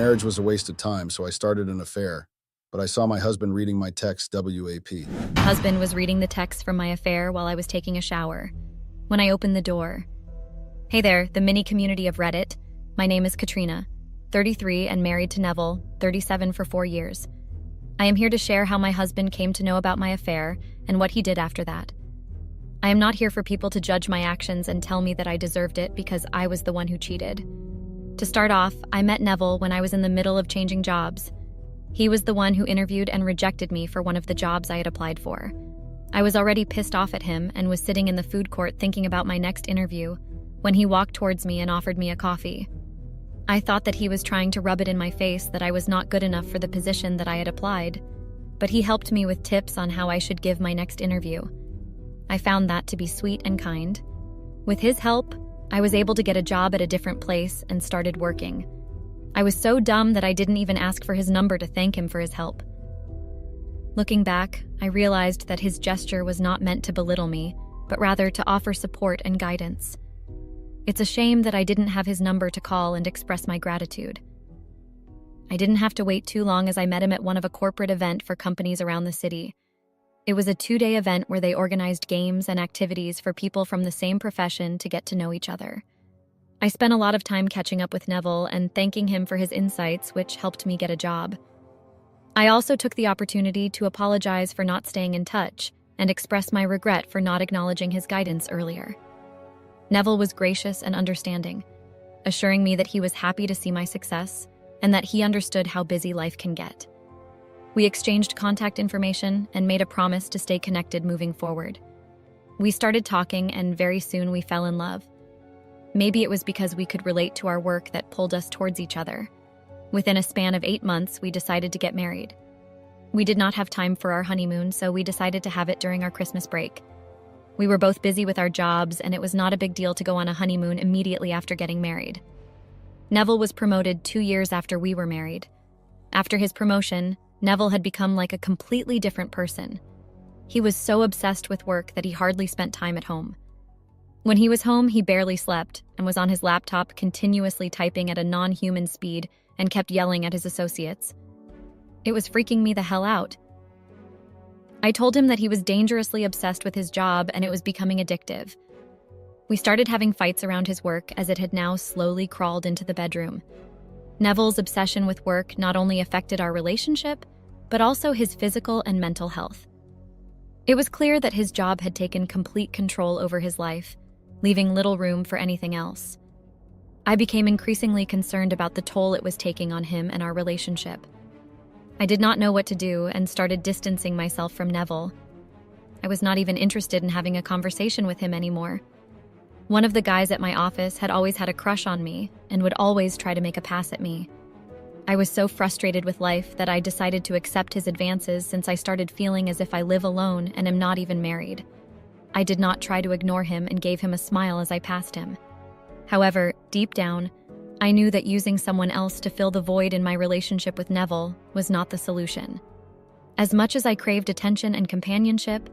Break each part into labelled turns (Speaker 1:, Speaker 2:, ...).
Speaker 1: marriage was a waste of time, so I started an affair. But I saw my husband reading my text WAP.
Speaker 2: Husband was reading the text from my affair while I was taking a shower. When I opened the door, "Hey there, the mini community of Reddit. My name is Katrina, 33 and married to Neville, 37 for 4 years. I am here to share how my husband came to know about my affair and what he did after that. I am not here for people to judge my actions and tell me that I deserved it because I was the one who cheated. To start off, I met Neville when I was in the middle of changing jobs. He was the one who interviewed and rejected me for one of the jobs I had applied for. I was already pissed off at him and was sitting in the food court thinking about my next interview when he walked towards me and offered me a coffee. I thought that he was trying to rub it in my face that I was not good enough for the position that I had applied, but he helped me with tips on how I should give my next interview. I found that to be sweet and kind. With his help, I was able to get a job at a different place and started working. I was so dumb that I didn't even ask for his number to thank him for his help. Looking back, I realized that his gesture was not meant to belittle me, but rather to offer support and guidance. It's a shame that I didn't have his number to call and express my gratitude. I didn't have to wait too long as I met him at one of a corporate event for companies around the city. It was a 2-day event where they organized games and activities for people from the same profession to get to know each other. I spent a lot of time catching up with Neville and thanking him for his insights, which helped me get a job. I also took the opportunity to apologize for not staying in touch and express my regret for not acknowledging his guidance earlier. Neville was gracious and understanding, assuring me that he was happy to see my success and that he understood how busy life can get. We exchanged contact information and made a promise to stay connected moving forward. We started talking and very soon we fell in love. Maybe it was because we could relate to our work that pulled us towards each other. Within a span of 8 months, we decided to get married. We did not have time for our honeymoon, so we decided to have it during our Christmas break. We were both busy with our jobs, and it was not a big deal to go on a honeymoon immediately after getting married. Neville was promoted 2 years after we were married. After his promotion, Neville had become like a completely different person. He was so obsessed with work that he hardly spent time at home. When he was home, he barely slept and was on his laptop continuously typing at a non-human speed and kept yelling at his associates. It was freaking me the hell out. I told him that he was dangerously obsessed with his job and it was becoming addictive. We started having fights around his work as it had now slowly crawled into the bedroom. Neville's obsession with work not only affected our relationship, but also his physical and mental health. It was clear that his job had taken complete control over his life, leaving little room for anything else. I became increasingly concerned about the toll it was taking on him and our relationship. I did not know what to do and started distancing myself from Neville. I was not even interested in having a conversation with him anymore. One of the guys at my office had always had a crush on me and would always try to make a pass at me. I was so frustrated with life that I decided to accept his advances since I started feeling as if I live alone and am not even married. I did not try to ignore him and gave him a smile as I passed him. However, deep down, I knew that using someone else to fill the void in my relationship with Neville was not the solution. As much as I craved attention and companionship,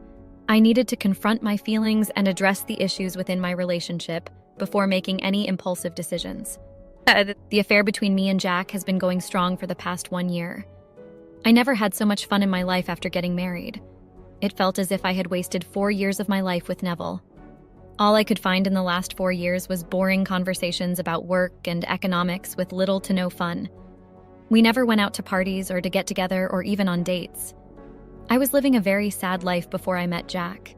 Speaker 2: I needed to confront my feelings and address the issues within my relationship before making any impulsive decisions. The affair between me and Jack has been going strong for the past 1 year. I never had so much fun in my life after getting married. It felt as if I had wasted 4 years of my life with Neville. All I could find in the last 4 years was boring conversations about work and economics with little to no fun. We never went out to parties or to get together or even on dates. I was living a very sad life before I met Jack.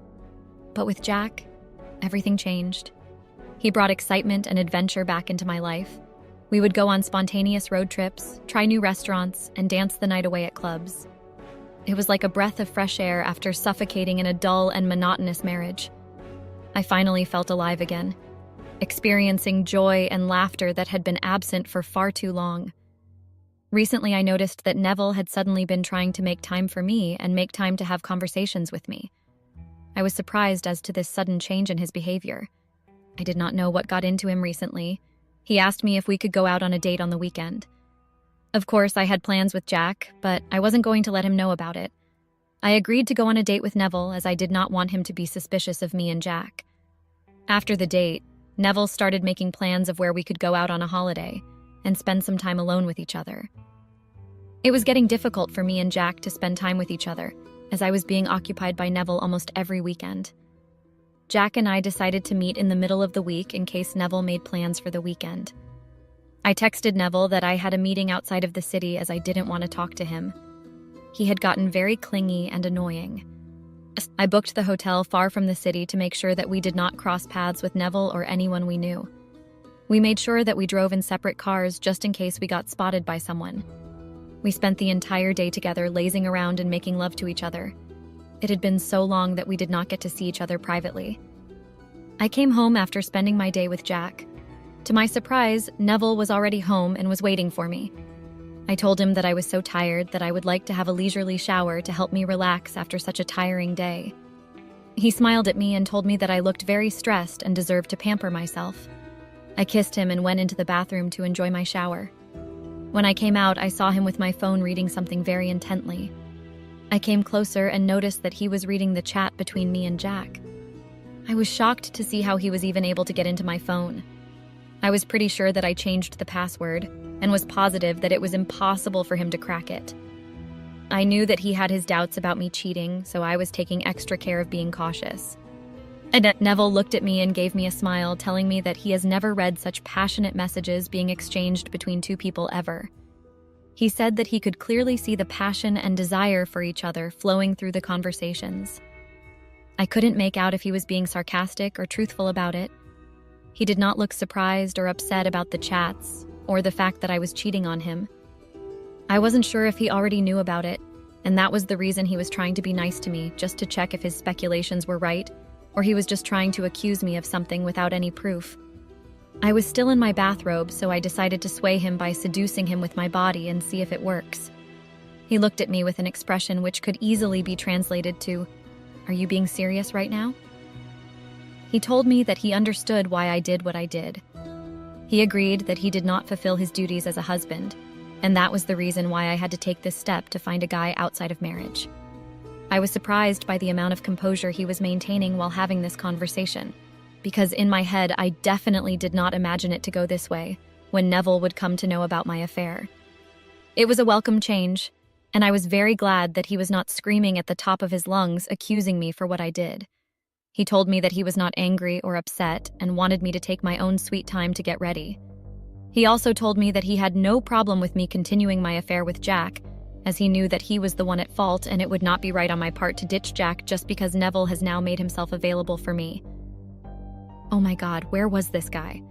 Speaker 2: But with Jack, everything changed. He brought excitement and adventure back into my life. We would go on spontaneous road trips, try new restaurants, and dance the night away at clubs. It was like a breath of fresh air after suffocating in a dull and monotonous marriage. I finally felt alive again, experiencing joy and laughter that had been absent for far too long. Recently, I noticed that Neville had suddenly been trying to make time for me and make time to have conversations with me. I was surprised as to this sudden change in his behavior. I did not know what got into him recently. He asked me if we could go out on a date on the weekend. Of course, I had plans with Jack, but I wasn't going to let him know about it. I agreed to go on a date with Neville as I did not want him to be suspicious of me and Jack. After the date, Neville started making plans of where we could go out on a holiday. and spend some time alone with each other. It was getting difficult for me and Jack to spend time with each other, as I was being occupied by Neville almost every weekend. Jack and I decided to meet in the middle of the week in case Neville made plans for the weekend. I texted Neville that I had a meeting outside of the city as I didn't want to talk to him. He had gotten very clingy and annoying. I booked the hotel far from the city to make sure that we did not cross paths with Neville or anyone we knew. We made sure that we drove in separate cars just in case we got spotted by someone. We spent the entire day together lazing around and making love to each other. It had been so long that we did not get to see each other privately. I came home after spending my day with Jack. To my surprise, Neville was already home and was waiting for me. I told him that I was so tired that I would like to have a leisurely shower to help me relax after such a tiring day. He smiled at me and told me that I looked very stressed and deserved to pamper myself. I kissed him and went into the bathroom to enjoy my shower. When I came out, I saw him with my phone reading something very intently. I came closer and noticed that he was reading the chat between me and Jack. I was shocked to see how he was even able to get into my phone. I was pretty sure that I changed the password and was positive that it was impossible for him to crack it. I knew that he had his doubts about me cheating, so I was taking extra care of being cautious. And Neville looked at me and gave me a smile, telling me that he has never read such passionate messages being exchanged between two people ever. He said that he could clearly see the passion and desire for each other flowing through the conversations. I couldn't make out if he was being sarcastic or truthful about it. He did not look surprised or upset about the chats or the fact that I was cheating on him. I wasn't sure if he already knew about it, and that was the reason he was trying to be nice to me, just to check if his speculations were right, or he was just trying to accuse me of something without any proof. I was still in my bathrobe, so I decided to sway him by seducing him with my body and see if it works. He looked at me with an expression which could easily be translated to, "Are you being serious right now?" He told me that he understood why I did what I did. He agreed that he did not fulfill his duties as a husband, and that was the reason why I had to take this step to find a guy outside of marriage. I was surprised by the amount of composure he was maintaining while having this conversation, because in my head I definitely did not imagine it to go this way when Neville would come to know about my affair. It was a welcome change, and I was very glad that he was not screaming at the top of his lungs accusing me for what I did. He told me that he was not angry or upset and wanted me to take my own sweet time to get ready. He also told me that he had no problem with me continuing my affair with Jack, as he knew that he was the one at fault and it would not be right on my part to ditch Jack just because Neville has now made himself available for me. Oh my God, where was this guy?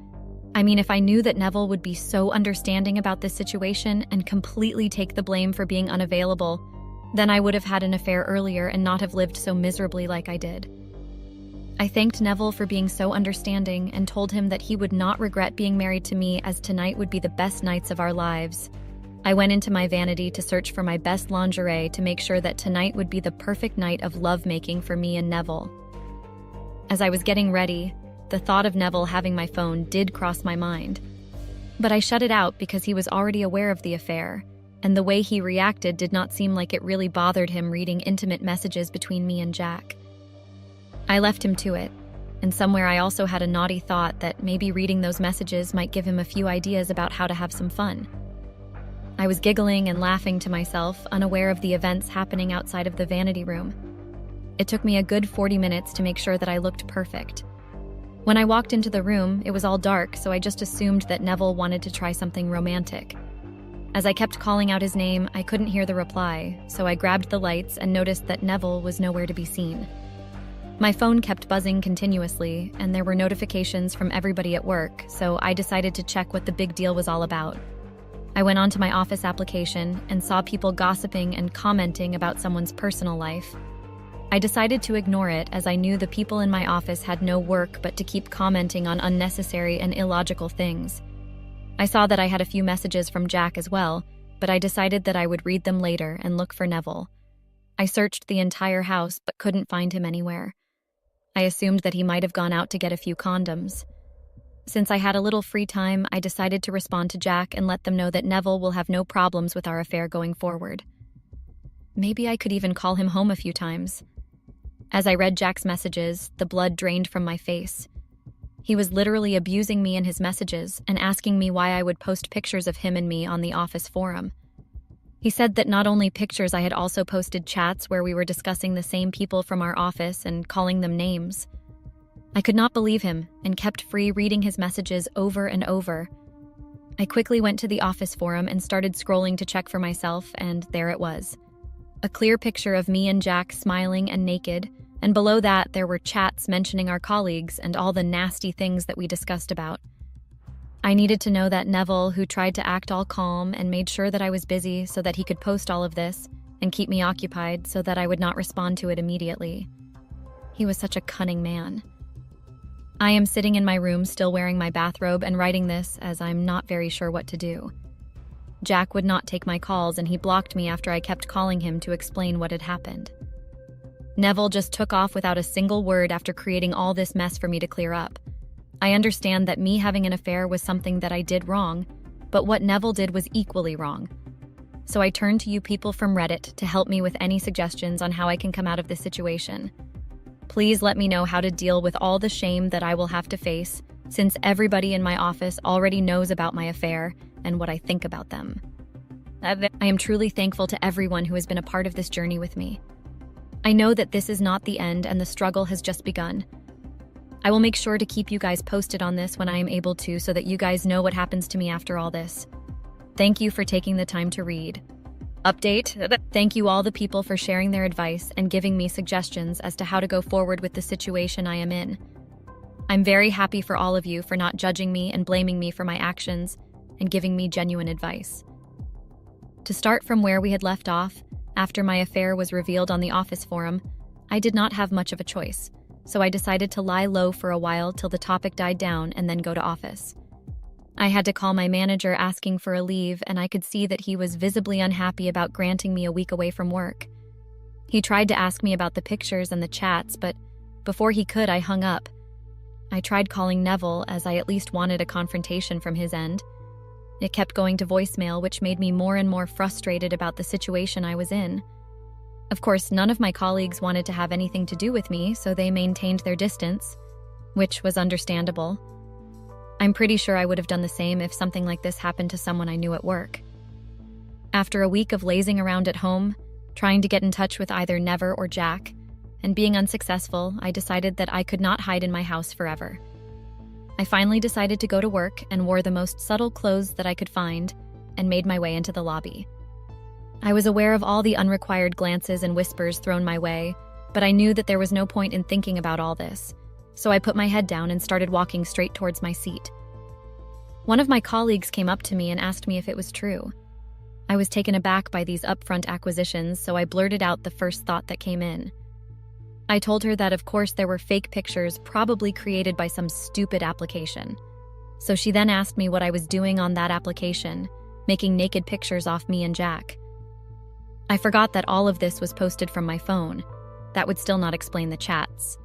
Speaker 2: I mean, if I knew that Neville would be so understanding about this situation and completely take the blame for being unavailable, then I would have had an affair earlier and not have lived so miserably like I did. I thanked Neville for being so understanding and told him that he would not regret being married to me, as tonight would be the best nights of our lives. I went into my vanity to search for my best lingerie to make sure that tonight would be the perfect night of lovemaking for me and Neville. As I was getting ready, the thought of Neville having my phone did cross my mind. But I shut it out because he was already aware of the affair, and the way he reacted did not seem like it really bothered him reading intimate messages between me and Jack. I left him to it, and somewhere I also had a naughty thought that maybe reading those messages might give him a few ideas about how to have some fun. I was giggling and laughing to myself, unaware of the events happening outside of the vanity room. It took me a good 40 minutes to make sure that I looked perfect. When I walked into the room, it was all dark, so I just assumed that Neville wanted to try something romantic. As I kept calling out his name, I couldn't hear the reply, so I grabbed the lights and noticed that Neville was nowhere to be seen. My phone kept buzzing continuously, and there were notifications from everybody at work, so I decided to check what the big deal was all about. I went onto my office application and saw people gossiping and commenting about someone's personal life. I decided to ignore it, as I knew the people in my office had no work but to keep commenting on unnecessary and illogical things. I saw that I had a few messages from Jack as well, but I decided that I would read them later and look for Neville. I searched the entire house but couldn't find him anywhere. I assumed that he might have gone out to get a few condoms. Since I had a little free time, I decided to respond to Jack and let them know that Neville will have no problems with our affair going forward. Maybe I could even call him home a few times. As I read Jack's messages, the blood drained from my face. He was literally abusing me in his messages and asking me why I would post pictures of him and me on the office forum. He said that not only pictures, I had also posted chats where we were discussing the same people from our office and calling them names. I could not believe him and kept free reading his messages over and over. I quickly went to the office forum and started scrolling to check for myself, and there it was. A clear picture of me and Jack smiling and naked, and below that there were chats mentioning our colleagues and all the nasty things that we discussed about. I needed to know that Neville, who tried to act all calm and made sure that I was busy so that he could post all of this and keep me occupied so that I would not respond to it immediately. He was such a cunning man. I am sitting in my room still wearing my bathrobe and writing this as I'm not very sure what to do. Jack would not take my calls and he blocked me after I kept calling him to explain what had happened. Neville just took off without a single word after creating all this mess for me to clear up. I understand that me having an affair was something that I did wrong, but what Neville did was equally wrong. So I turn to you people from Reddit to help me with any suggestions on how I can come out of this situation. Please let me know how to deal with all the shame that I will have to face, since everybody in my office already knows about my affair and what I think about them. I am truly thankful to everyone who has been a part of this journey with me. I know that this is not the end and the struggle has just begun. I will make sure to keep you guys posted on this when I am able to so that you guys know what happens to me after all this. Thank you for taking the time to read. Update. Thank you all the people for sharing their advice and giving me suggestions as to how to go forward with the situation I am in. I'm very happy for all of you for not judging me and blaming me for my actions and giving me genuine advice. To start from where we had left off, after my affair was revealed on the office forum, I did not have much of a choice, so I decided to lie low for a while till the topic died down and then go to office. I had to call my manager asking for a leave, and I could see that he was visibly unhappy about granting me a week away from work. He tried to ask me about the pictures and the chats, but before he could, I hung up. I tried calling Neville, as I at least wanted a confrontation from his end. It kept going to voicemail, which made me more and more frustrated about the situation I was in. Of course, none of my colleagues wanted to have anything to do with me, so they maintained their distance, which was understandable. I'm pretty sure I would have done the same if something like this happened to someone I knew at work. After a week of lazing around at home, trying to get in touch with either Never or Jack, and being unsuccessful, I decided that I could not hide in my house forever. I finally decided to go to work and wore the most subtle clothes that I could find and made my way into the lobby. I was aware of all the unrequired glances and whispers thrown my way, but I knew that there was no point in thinking about all this. So I put my head down and started walking straight towards my seat. One of my colleagues came up to me and asked me if it was true. I was taken aback by these upfront acquisitions, so I blurted out the first thought that came in. I told her that of course there were fake pictures probably created by some stupid application. So she then asked me what I was doing on that application, making naked pictures off me and Jack. I forgot that all of this was posted from my phone. That would still not explain the chats.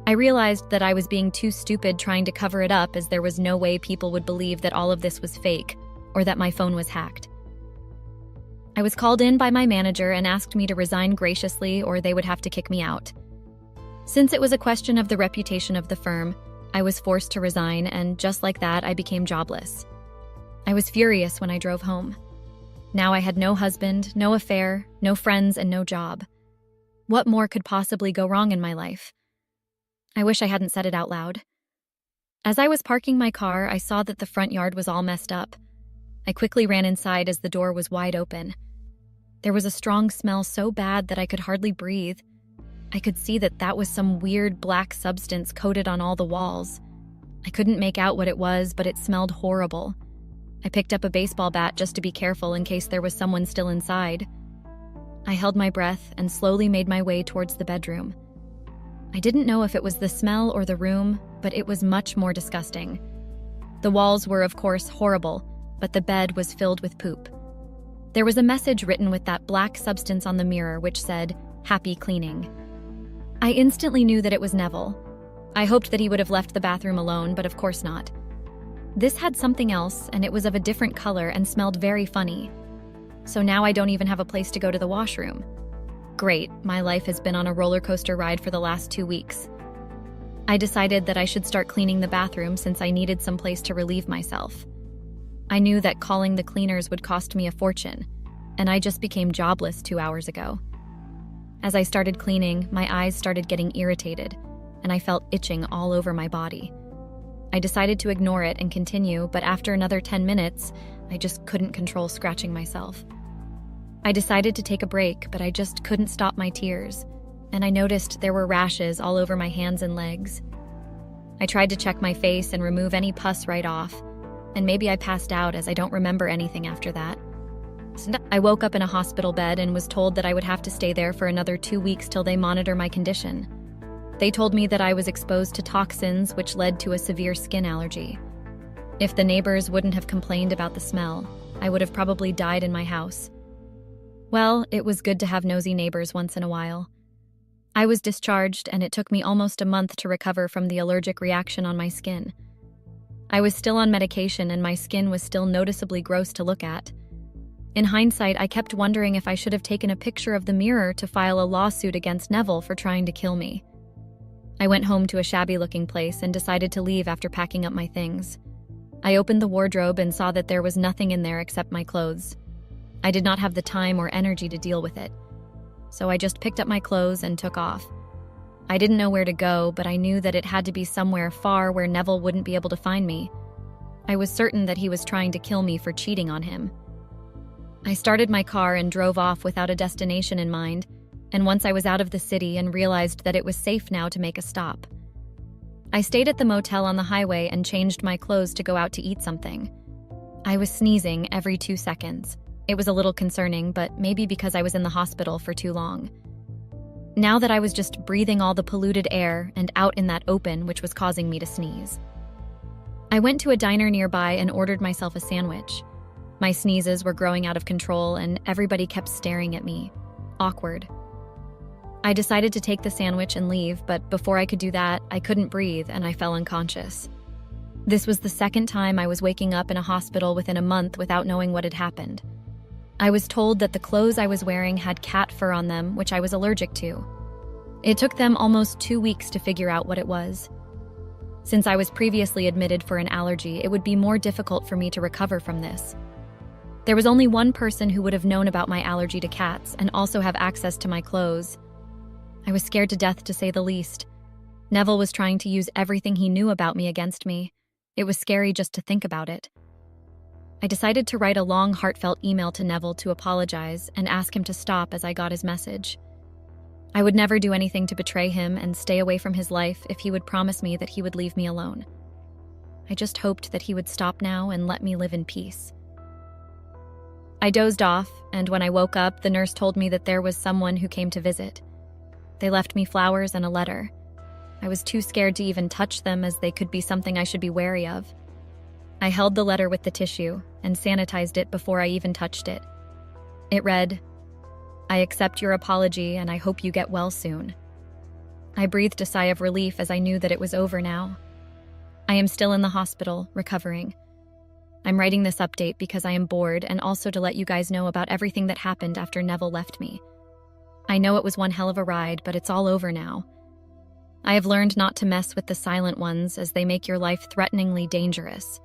Speaker 2: I realized that I was being too stupid trying to cover it up, as there was no way people would believe that all of this was fake or that my phone was hacked. I was called in by my manager and asked me to resign graciously or they would have to kick me out. Since it was a question of the reputation of the firm, I was forced to resign, and just like that, I became jobless. I was furious when I drove home. Now I had no husband, no affair, no friends, and no job. What more could possibly go wrong in my life? I wish I hadn't said it out loud. As I was parking my car, I saw that the front yard was all messed up. I quickly ran inside as the door was wide open. There was a strong smell so bad that I could hardly breathe. I could see that that was some weird black substance coated on all the walls. I couldn't make out what it was, but it smelled horrible. I picked up a baseball bat just to be careful in case there was someone still inside. I held my breath and slowly made my way towards the bedroom. I didn't know if it was the smell or the room, but it was much more disgusting. The walls were, of course, horrible, but the bed was filled with poop. There was a message written with that black substance on the mirror which said, "Happy cleaning." I instantly knew that it was Neville. I hoped that he would have left the bathroom alone, but of course not. This had something else, and it was of a different color and smelled very funny. So now I don't even have a place to go to the washroom. Great, my life has been on a roller coaster ride for the last 2 weeks. I decided that I should start cleaning the bathroom since I needed some place to relieve myself. I knew that calling the cleaners would cost me a fortune, and I just became jobless 2 hours ago. As I started cleaning, my eyes started getting irritated, and I felt itching all over my body. I decided to ignore it and continue, but after another 10 minutes, I just couldn't control scratching myself. I decided to take a break, but I just couldn't stop my tears, and I noticed there were rashes all over my hands and legs. I tried to check my face and remove any pus right off, and maybe I passed out as I don't remember anything after that. I woke up in a hospital bed and was told that I would have to stay there for another 2 weeks till they monitor my condition. They told me that I was exposed to toxins, which led to a severe skin allergy. If the neighbors wouldn't have complained about the smell, I would have probably died in my house. Well, it was good to have nosy neighbors once in a while. I was discharged, and it took me almost a month to recover from the allergic reaction on my skin. I was still on medication, and my skin was still noticeably gross to look at. In hindsight, I kept wondering if I should have taken a picture of the mirror to file a lawsuit against Neville for trying to kill me. I went home to a shabby-looking place and decided to leave after packing up my things. I opened the wardrobe and saw that there was nothing in there except my clothes. I did not have the time or energy to deal with it, so I just picked up my clothes and took off. I didn't know where to go, but I knew that it had to be somewhere far where Neville wouldn't be able to find me. I was certain that he was trying to kill me for cheating on him. I started my car and drove off without a destination in mind, and once I was out of the city and realized that it was safe now to make a stop. I stayed at the motel on the highway and changed my clothes to go out to eat something. I was sneezing every 2 seconds. It was a little concerning, but maybe because I was in the hospital for too long. Now that I was just breathing all the polluted air and out in that open, which was causing me to sneeze. I went to a diner nearby and ordered myself a sandwich. My sneezes were growing out of control and everybody kept staring at me. Awkward. I decided to take the sandwich and leave, but before I could do that, I couldn't breathe and I fell unconscious. This was the second time I was waking up in a hospital within a month without knowing what had happened. I was told that the clothes I was wearing had cat fur on them, which I was allergic to. It took them almost 2 weeks to figure out what it was. Since I was previously admitted for an allergy, it would be more difficult for me to recover from this. There was only one person who would have known about my allergy to cats and also have access to my clothes. I was scared to death, to say the least. Neville was trying to use everything he knew about me against me. It was scary just to think about it. I decided to write a long, heartfelt email to Neville to apologize and ask him to stop as I got his message. I would never do anything to betray him and stay away from his life if he would promise me that he would leave me alone. I just hoped that he would stop now and let me live in peace. I dozed off, and when I woke up, the nurse told me that there was someone who came to visit. They left me flowers and a letter. I was too scared to even touch them, as they could be something I should be wary of. I held the letter with the tissue and sanitized it before I even touched it. It read, "I accept your apology and I hope you get well soon." I breathed a sigh of relief as I knew that it was over now. I am still in the hospital, recovering. I'm writing this update because I am bored and also to let you guys know about everything that happened after Neville left me. I know it was one hell of a ride, but it's all over now. I have learned not to mess with the silent ones, as they make your life threateningly dangerous.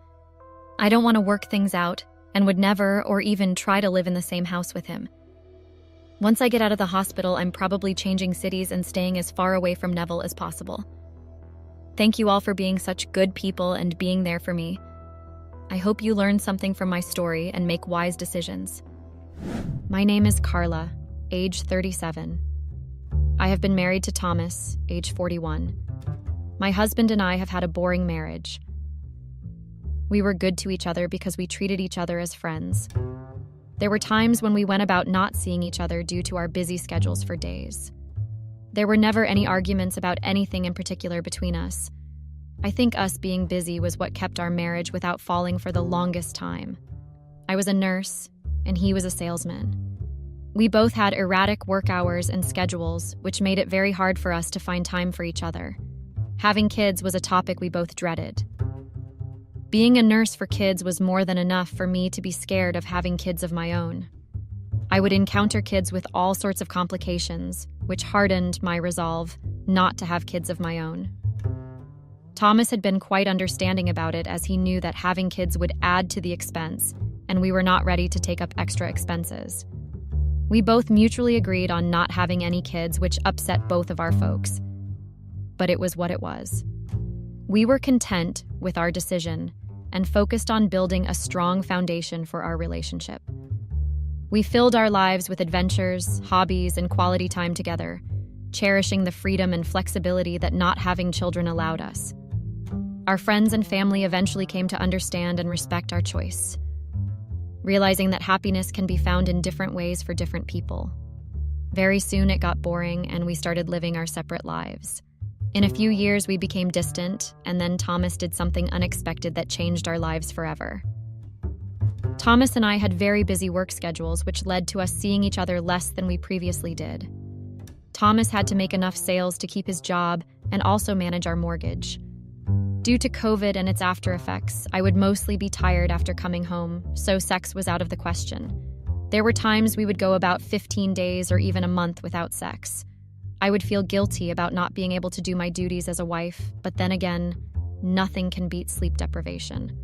Speaker 2: I don't want to work things out and would never or even try to live in the same house with him. Once I get out of the hospital, I'm probably changing cities and staying as far away from Neville as possible. Thank you all for being such good people and being there for me. I hope you learn something from my story and make wise decisions. My name is Carla, age 37. I have been married to Thomas, age 41. My husband and I have had a boring marriage. We were good to each other because we treated each other as friends. There were times when we went about not seeing each other due to our busy schedules for days. There were never any arguments about anything in particular between us. I think us being busy was what kept our marriage without falling for the longest time. I was a nurse, and he was a salesman. We both had erratic work hours and schedules, which made it very hard for us to find time for each other. Having kids was a topic we both dreaded. Being a nurse for kids was more than enough for me to be scared of having kids of my own. I would encounter kids with all sorts of complications, which hardened my resolve not to have kids of my own. Thomas had been quite understanding about it, as he knew that having kids would add to the expense, and we were not ready to take up extra expenses. We both mutually agreed on not having any kids, which upset both of our folks. But it was what it was. We were content with our decision and focused on building a strong foundation for our relationship. We filled our lives with adventures, hobbies, and quality time together, cherishing the freedom and flexibility that not having children allowed us. Our friends and family eventually came to understand and respect our choice, realizing that happiness can be found in different ways for different people. Very soon it got boring and we started living our separate lives. In a few years we became distant, and then Thomas did something unexpected that changed our lives forever. Thomas and I had very busy work schedules, which led to us seeing each other less than we previously did. Thomas had to make enough sales to keep his job and also manage our mortgage. Due to COVID and its after effects, I would mostly be tired after coming home, so sex was out of the question. There were times we would go about 15 days or even a month without sex. I would feel guilty about not being able to do my duties as a wife, but then again, nothing can beat sleep deprivation.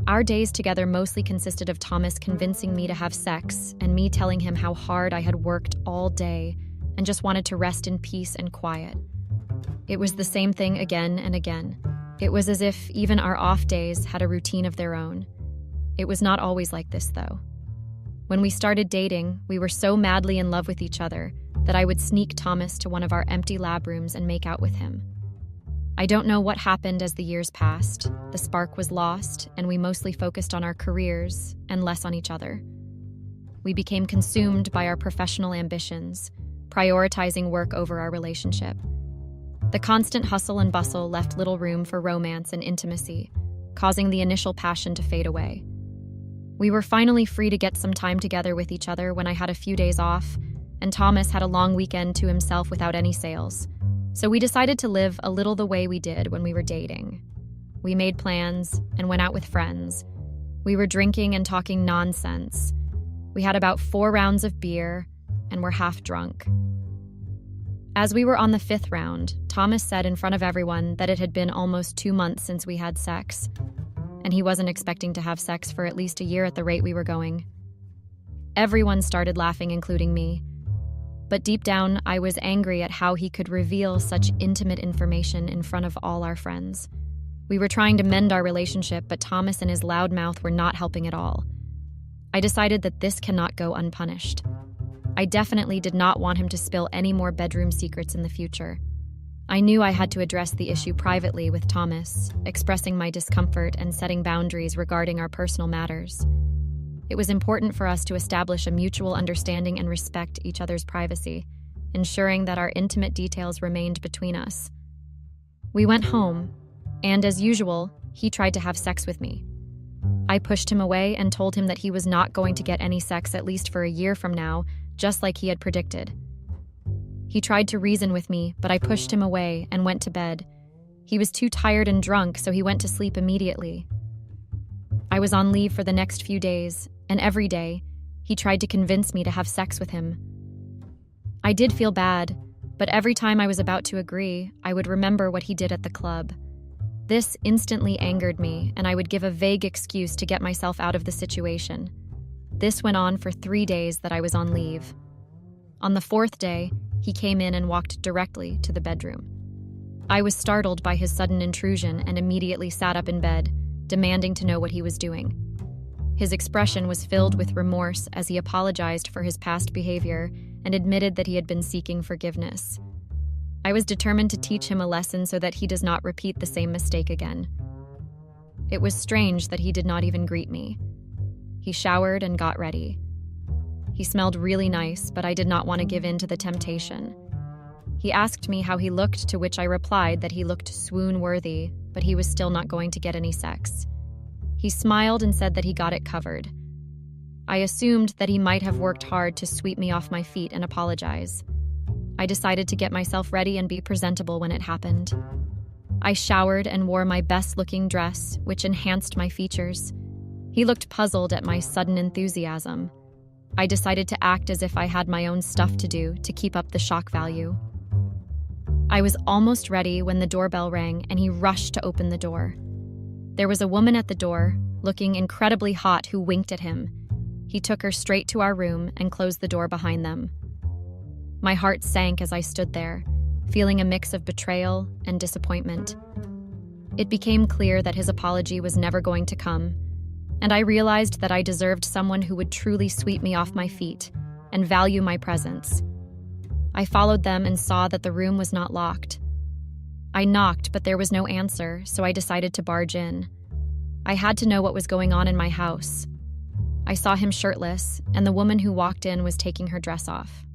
Speaker 2: Our days together mostly consisted of Thomas convincing me to have sex and me telling him how hard I had worked all day and just wanted to rest in peace and quiet. It was the same thing again and again. It was as if even our off days had a routine of their own. It was not always like this, though. When we started dating, we were so madly in love with each other that I would sneak Thomas to one of our empty lab rooms and make out with him. I don't know what happened as the years passed. The spark was lost, and we mostly focused on our careers and less on each other. We became consumed by our professional ambitions, prioritizing work over our relationship. The constant hustle and bustle left little room for romance and intimacy, causing the initial passion to fade away. We were finally free to get some time together with each other when I had a few days off, and Thomas had a long weekend to himself without any sales. So we decided to live a little the way we did when we were dating. We made plans and went out with friends. We were drinking and talking nonsense. We had about 4 rounds of beer and were half drunk. As we were on the 5th round, Thomas said in front of everyone that it had been almost 2 months since we had sex, and he wasn't expecting to have sex for at least a year at the rate we were going. Everyone started laughing, including me. But deep down, I was angry at how he could reveal such intimate information in front of all our friends. We were trying to mend our relationship, but Thomas and his loud mouth were not helping at all. I decided that this cannot go unpunished. I definitely did not want him to spill any more bedroom secrets in the future. I knew I had to address the issue privately with Thomas, expressing my discomfort and setting boundaries regarding our personal matters. It was important for us to establish a mutual understanding and respect each other's privacy, ensuring that our intimate details remained between us. We went home, and as usual, he tried to have sex with me. I pushed him away and told him that he was not going to get any sex at least for a year from now, just like he had predicted. He tried to reason with me, but I pushed him away and went to bed. He was too tired and drunk, so he went to sleep immediately. I was on leave for the next few days, and every day, he tried to convince me to have sex with him. I did feel bad, but every time I was about to agree, I would remember what he did at the club. This instantly angered me, and I would give a vague excuse to get myself out of the situation. This went on for 3 days that I was on leave. On the 4th day, he came in and walked directly to the bedroom. I was startled by his sudden intrusion and immediately sat up in bed, demanding to know what he was doing. His expression was filled with remorse as he apologized for his past behavior and admitted that he had been seeking forgiveness. I was determined to teach him a lesson so that he does not repeat the same mistake again. It was strange that he did not even greet me. He showered and got ready. He smelled really nice, but I did not want to give in to the temptation. He asked me how he looked, to which I replied that he looked swoon-worthy, but he was still not going to get any sex. He smiled and said that he got it covered. I assumed that he might have worked hard to sweep me off my feet and apologize. I decided to get myself ready and be presentable when it happened. I showered and wore my best-looking dress, which enhanced my features. He looked puzzled at my sudden enthusiasm. I decided to act as if I had my own stuff to do to keep up the shock value. I was almost ready when the doorbell rang and he rushed to open the door. There was a woman at the door, looking incredibly hot, who winked at him. He took her straight to our room and closed the door behind them. My heart sank as I stood there, feeling a mix of betrayal and disappointment. It became clear that his apology was never going to come, and I realized that I deserved someone who would truly sweep me off my feet and value my presence. I followed them and saw that the room was not locked. I knocked, but there was no answer, so I decided to barge in. I had to know what was going on in my house. I saw him shirtless, and the woman who walked in was taking her dress off.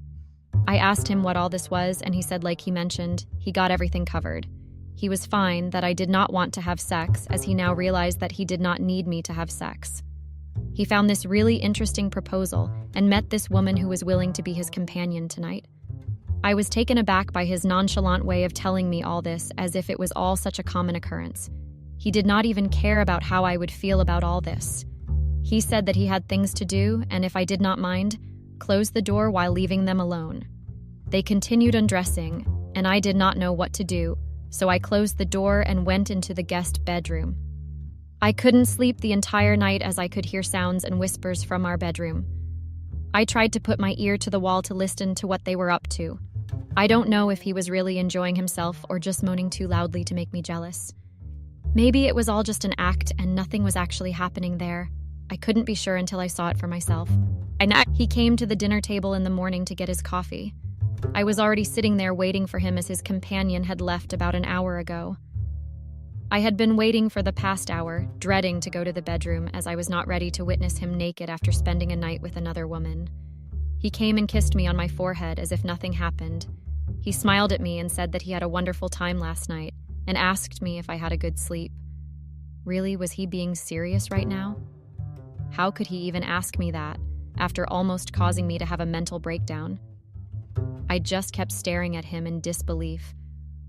Speaker 2: I asked him what all this was, and he said, like he mentioned, he got everything covered. He was fine, that I did not want to have sex, as he now realized that he did not need me to have sex. He found this really interesting proposal and met this woman who was willing to be his companion tonight. I was taken aback by his nonchalant way of telling me all this, as if it was all such a common occurrence. He did not even care about how I would feel about all this. He said that he had things to do, and if I did not mind, closed the door while leaving them alone. They continued undressing, and I did not know what to do, so I closed the door and went into the guest bedroom. I couldn't sleep the entire night as I could hear sounds and whispers from our bedroom. I tried to put my ear to the wall to listen to what they were up to. I don't know if he was really enjoying himself or just moaning too loudly to make me jealous. Maybe it was all just an act and nothing was actually happening there. I couldn't be sure until I saw it for myself. He came to the dinner table in the morning to get his coffee. I was already sitting there waiting for him as his companion had left about an hour ago. I had been waiting for the past hour, dreading to go to the bedroom as I was not ready to witness him naked after spending a night with another woman. He came and kissed me on my forehead as if nothing happened. He smiled at me and said that he had a wonderful time last night and asked me if I had a good sleep. Really, was he being serious right now? How could he even ask me that after almost causing me to have a mental breakdown? I just kept staring at him in disbelief,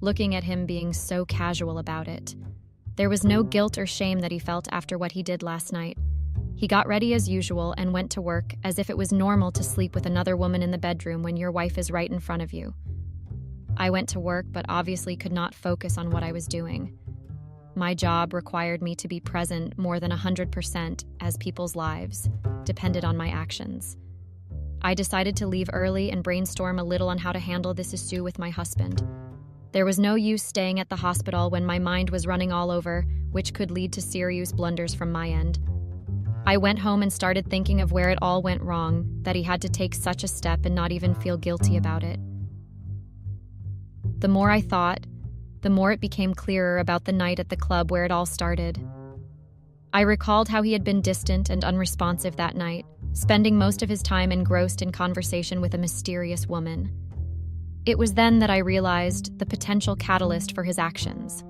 Speaker 2: looking at him being so casual about it. There was no guilt or shame that he felt after what he did last night. He got ready as usual and went to work as if it was normal to sleep with another woman in the bedroom when your wife is right in front of you. I went to work but obviously could not focus on what I was doing. My job required me to be present more than 100% as people's lives depended on my actions. I decided to leave early and brainstorm a little on how to handle this issue with my husband. There was no use staying at the hospital when my mind was running all over, which could lead to serious blunders from my end. I went home and started thinking of where it all went wrong, that he had to take such a step and not even feel guilty about it. The more I thought, the more it became clearer about the night at the club where it all started. I recalled how he had been distant and unresponsive that night, spending most of his time engrossed in conversation with a mysterious woman. It was then that I realized the potential catalyst for his actions.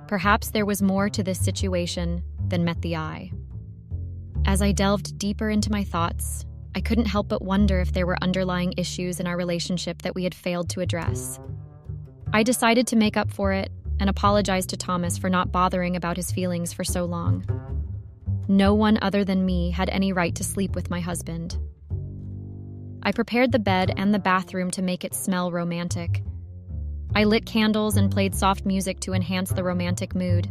Speaker 2: Perhaps there was more to this situation than met the eye. As I delved deeper into my thoughts, I couldn't help but wonder if there were underlying issues in our relationship that we had failed to address. I decided to make up for it and apologize to Thomas for not bothering about his feelings for so long. No one other than me had any right to sleep with my husband. I prepared the bed and the bathroom to make it smell romantic. I lit candles and played soft music to enhance the romantic mood.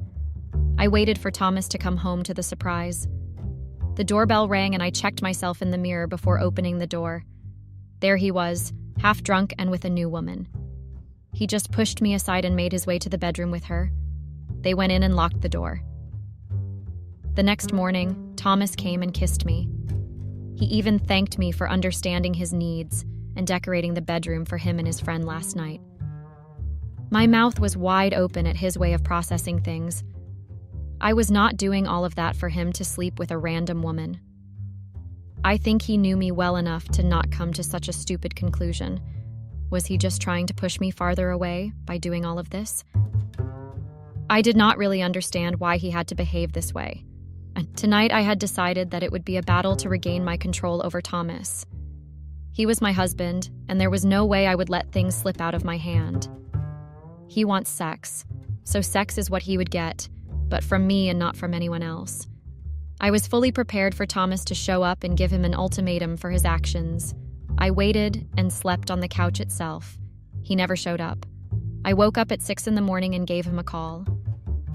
Speaker 2: I waited for Thomas to come home to the surprise. The doorbell rang and I checked myself in the mirror before opening the door. There he was, half drunk and with a new woman. He just pushed me aside and made his way to the bedroom with her. They went in and locked the door. The next morning, Thomas came and kissed me. He even thanked me for understanding his needs and decorating the bedroom for him and his friend last night. My mouth was wide open at his way of processing things. I was not doing all of that for him to sleep with a random woman. I think he knew me well enough to not come to such a stupid conclusion. Was he just trying to push me farther away by doing all of this? I did not really understand why he had to behave this way. And tonight I had decided that it would be a battle to regain my control over Thomas. He was my husband, and there was no way I would let things slip out of my hand. He wants sex, so sex is what he would get, but from me and not from anyone else. I was fully prepared for Thomas to show up and give him an ultimatum for his actions. I waited and slept on the couch itself. He never showed up. I woke up at 6 in the morning and gave him a call.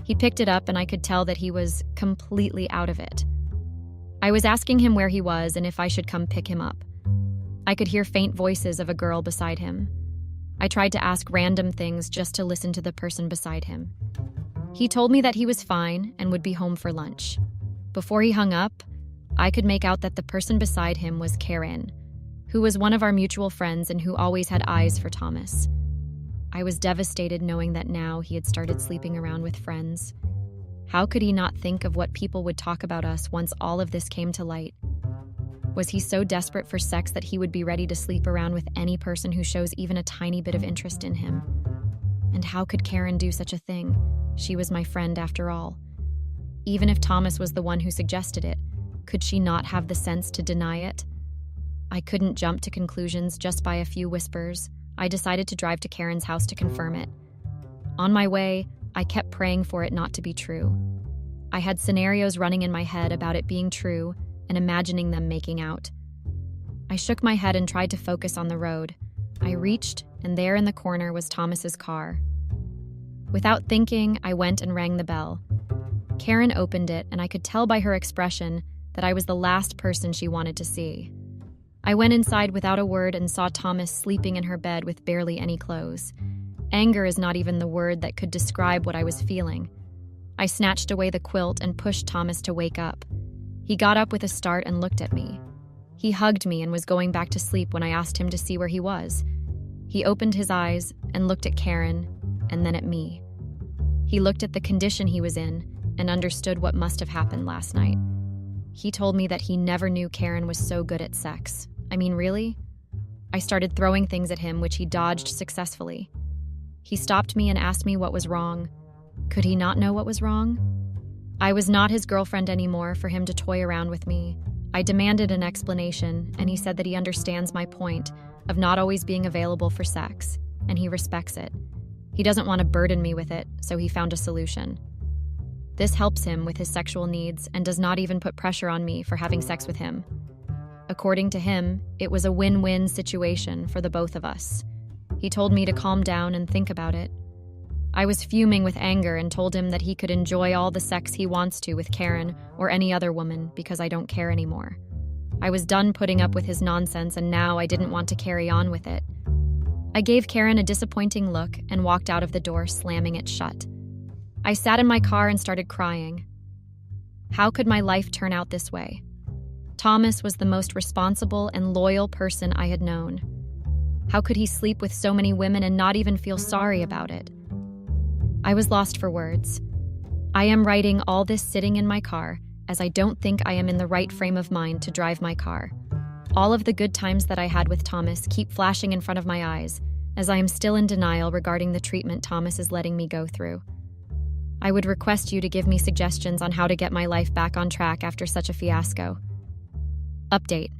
Speaker 2: He picked it up and I could tell that he was completely out of it. I was asking him where he was and if I should come pick him up. I could hear faint voices of a girl beside him. I tried to ask random things just to listen to the person beside him. He told me that he was fine and would be home for lunch. Before he hung up, I could make out that the person beside him was Karen, who was one of our mutual friends and who always had eyes for Thomas. I was devastated knowing that now he had started sleeping around with friends. How could he not think of what people would talk about us once all of this came to light? Was he so desperate for sex that he would be ready to sleep around with any person who shows even a tiny bit of interest in him? And how could Karen do such a thing? She was my friend after all. Even if Thomas was the one who suggested it, could she not have the sense to deny it? I couldn't jump to conclusions just by a few whispers. I decided to drive to Karen's house to confirm it. On my way, I kept praying for it not to be true. I had scenarios running in my head about it being true and imagining them making out. I shook my head and tried to focus on the road. I reached, and there in the corner was Thomas's car. Without thinking, I went and rang the bell. Karen opened it, and I could tell by her expression that I was the last person she wanted to see. I went inside without a word and saw Thomas sleeping in her bed with barely any clothes. Anger is not even the word that could describe what I was feeling. I snatched away the quilt and pushed Thomas to wake up. He got up with a start and looked at me. He hugged me and was going back to sleep when I asked him to see where he was. He opened his eyes and looked at Karen and then at me. He looked at the condition he was in and understood what must have happened last night. He told me that he never knew Karen was so good at sex. I mean, really? I started throwing things at him, which he dodged successfully. He stopped me and asked me what was wrong. Could he not know what was wrong? I was not his girlfriend anymore for him to toy around with me. I demanded an explanation, and he said that he understands my point of not always being available for sex, and he respects it. He doesn't want to burden me with it, so he found a solution. This helps him with his sexual needs and does not even put pressure on me for having sex with him. According to him, it was a win-win situation for the both of us. He told me to calm down and think about it. I was fuming with anger and told him that he could enjoy all the sex he wants to with Karen or any other woman because I don't care anymore. I was done putting up with his nonsense and now I didn't want to carry on with it. I gave Karen a disappointing look and walked out of the door, slamming it shut. I sat in my car and started crying. How could my life turn out this way? Thomas was the most responsible and loyal person I had known. How could he sleep with so many women and not even feel sorry about it? I was lost for words. I am writing all this sitting in my car, as I don't think I am in the right frame of mind to drive my car. All of the good times that I had with Thomas keep flashing in front of my eyes, as I am still in denial regarding the treatment Thomas is letting me go through. I would request you to give me suggestions on how to get my life back on track after such a fiasco. Update.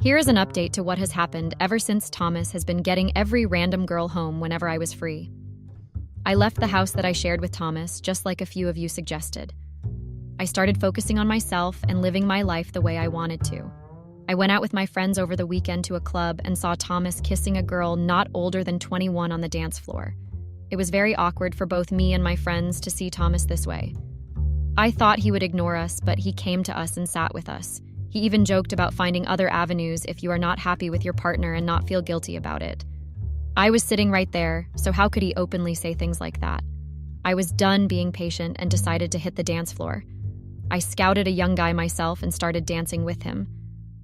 Speaker 2: Here is an update to what has happened ever since Thomas has been getting every random girl home whenever I was free. I left the house that I shared with Thomas, just like a few of you suggested. I started focusing on myself and living my life the way I wanted to. I went out with my friends over the weekend to a club and saw Thomas kissing a girl not older than 21 on the dance floor. It was very awkward for both me and my friends to see Thomas this way. I thought he would ignore us, but he came to us and sat with us. He even joked about finding other avenues if you are not happy with your partner and not feel guilty about it. I was sitting right there, so how could he openly say things like that? I was done being patient and decided to hit the dance floor. I scouted a young guy myself and started dancing with him.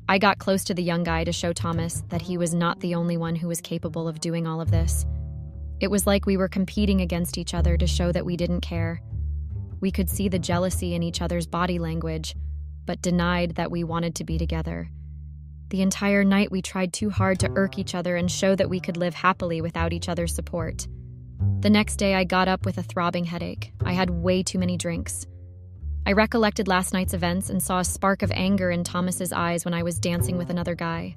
Speaker 2: I got close to the young guy to show Thomas that he was not the only one who was capable of doing all of this. It was like we were competing against each other to show that we didn't care. We could see the jealousy in each other's body language, but denied that we wanted to be together. The entire night we tried too hard to irk each other and show that we could live happily without each other's support. The next day I got up with a throbbing headache. I had way too many drinks. I recollected last night's events and saw a spark of anger in Thomas's eyes when I was dancing with another guy.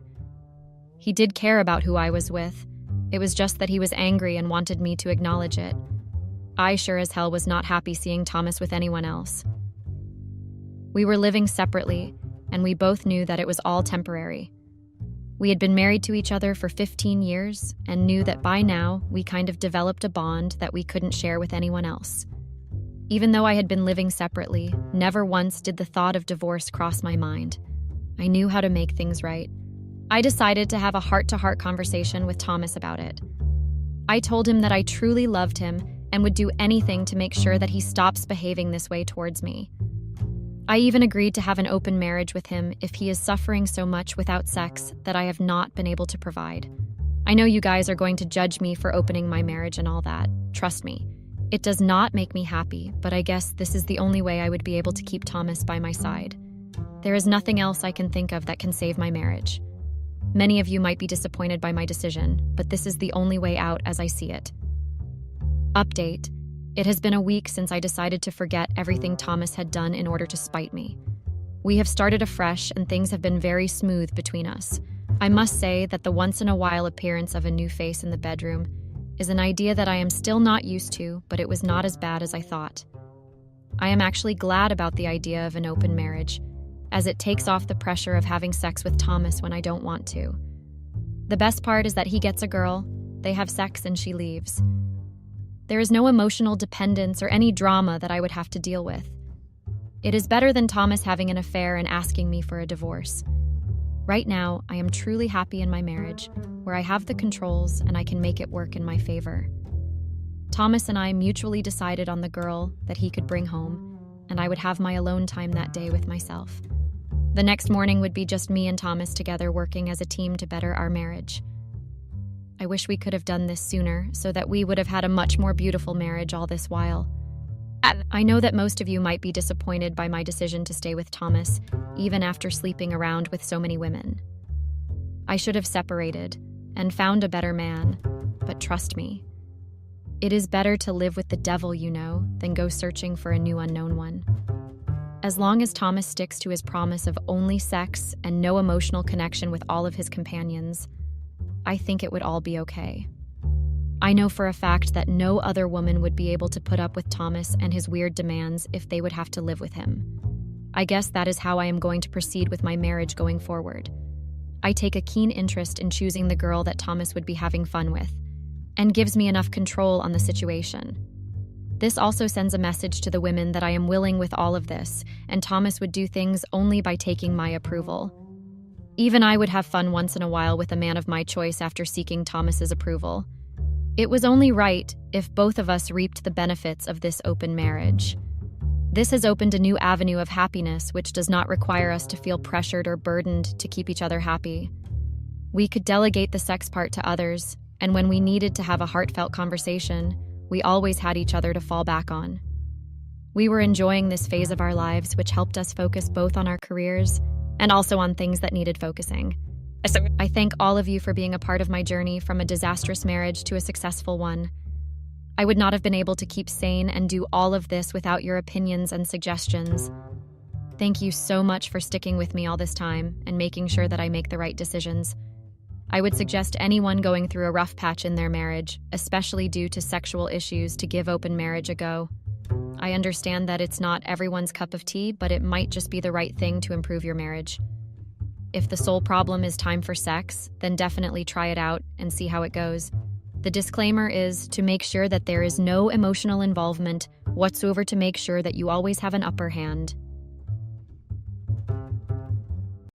Speaker 2: He did care about who I was with. It was just that he was angry and wanted me to acknowledge it. I sure as hell was not happy seeing Thomas with anyone else. We were living separately, and we both knew that it was all temporary. We had been married to each other for 15 years and knew that by now we kind of developed a bond that we couldn't share with anyone else. Even though I had been living separately, never once did the thought of divorce cross my mind. I knew how to make things right. I decided to have a heart-to-heart conversation with Thomas about it. I told him that I truly loved him and would do anything to make sure that he stops behaving this way towards me. I even agreed to have an open marriage with him if he is suffering so much without sex that I have not been able to provide. I know you guys are going to judge me for opening my marriage and all that. Trust me. It does not make me happy, but I guess this is the only way I would be able to keep Thomas by my side. There is nothing else I can think of that can save my marriage. Many of you might be disappointed by my decision, but this is the only way out as I see it. Update. It has been a week since I decided to forget everything Thomas had done in order to spite me. We have started afresh and things have been very smooth between us. I must say that the once-in-a-while appearance of a new face in the bedroom is an idea that I am still not used to, but it was not as bad as I thought. I am actually glad about the idea of an open marriage, as it takes off the pressure of having sex with Thomas when I don't want to. The best part is that he gets a girl, they have sex, and she leaves. There is no emotional dependence or any drama that I would have to deal with. It is better than Thomas having an affair and asking me for a divorce. Right now, I am truly happy in my marriage, where I have the controls and I can make it work in my favor. Thomas and I mutually decided on the girl that he could bring home, and I would have my alone time that day with myself. The next morning would be just me and Thomas together working as a team to better our marriage. I wish we could have done this sooner so that we would have had a much more beautiful marriage all this while. I know that most of you might be disappointed by my decision to stay with Thomas, even after sleeping around with so many women. I should have separated and found a better man, but trust me, it is better to live with the devil you know than go searching for a new unknown one. As long as Thomas sticks to his promise of only sex and no emotional connection with all of his companions, I think it would all be okay. I know for a fact that no other woman would be able to put up with Thomas and his weird demands if they would have to live with him. I guess that is how I am going to proceed with my marriage going forward. I take a keen interest in choosing the girl that Thomas would be having fun with, and gives me enough control on the situation. This also sends a message to the women that I am willing with all of this, and Thomas would do things only by taking my approval. Even I would have fun once in a while with a man of my choice after seeking Thomas's approval. It was only right if both of us reaped the benefits of this open marriage. This has opened a new avenue of happiness which does not require us to feel pressured or burdened to keep each other happy. We could delegate the sex part to others, and when we needed to have a heartfelt conversation, we always had each other to fall back on. We were enjoying this phase of our lives, which helped us focus both on our careers and also on things that needed focusing. I thank all of you for being a part of my journey from a disastrous marriage to a successful one. I would not have been able to keep sane and do all of this without your opinions and suggestions. Thank you so much for sticking with me all this time and making sure that I make the right decisions. I would suggest anyone going through a rough patch in their marriage, especially due to sexual issues, to give open marriage a go. I understand that it's not everyone's cup of tea, but it might just be the right thing to improve your marriage. If the sole problem is time for sex, then definitely try it out and see how it goes. The disclaimer is to make sure that there is no emotional involvement whatsoever to make sure that you always have an upper hand.